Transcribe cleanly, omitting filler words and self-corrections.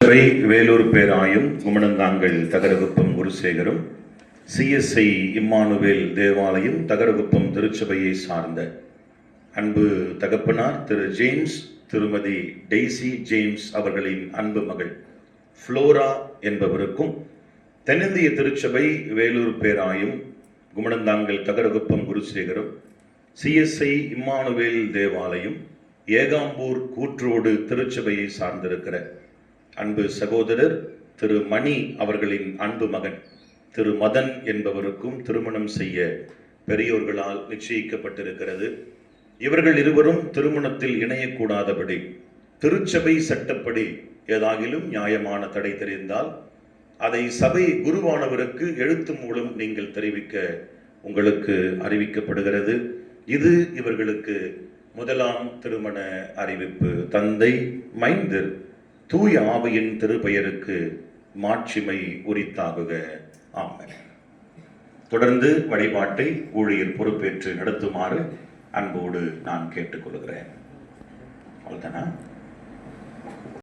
Vellore பேராயும் குமணந்தாங்கல் தகரகுப்பம் குருசேகரும் CSI Emmanuel தேவாலயம் தகரகுப்பம் திருச்சபையை சார்ந்த அன்பு தகப்பனார் திரு ஜேம்ஸ் திருமதி டெய்சி ஜேம்ஸ் அவர்களின் அன்பு மகள் ஃப்ளோரா என்பவருக்கும் தென்னிந்திய திருச்சபை வேலூர் பேராயும் குமணந்தாங்கல் தகரகுப்பம் குருசேகரும் CSI இம்மானுவேல் தேவாலயம் ஏகாம்பூர் கூற்றோடு திருச்சபையை சார்ந்திருக்கிற அன்பு சகோதரர் திரு மணி அவர்களின் அன்பு மகன் திரு மதன் என்பவருக்கும் திருமணம் செய்ய பெரியோர்களால் நிச்சயிக்கப்பட்டிருக்கிறது. இவர்கள் இருவரும் திருமணத்தில் இணையக்கூடாதபடி திருச்சபை சட்டப்படி ஏதாகிலும் நியாயமான தடை தெரிந்தால் அதை சபை குருவானவருக்கு எழுத்து மூலம் நீங்கள் தெரிவிக்க உங்களுக்கு அறிவிக்கப்படுகிறது. இது இவர்களுக்கு முதலாம் திருமண அறிவிப்பு. தந்தை மைந்தர் தூய ஆவியின் திருப்பெயருக்கு மாட்சிமை உரித்தாகுக. ஆமென். தொடர்ந்து வழிபாட்டை ஊழியர் பொறுப்பேற்று நடத்துமாறு அன்போடு நான் கேட்டுக்கொள்கிறேன். அவ்வளவுதானா?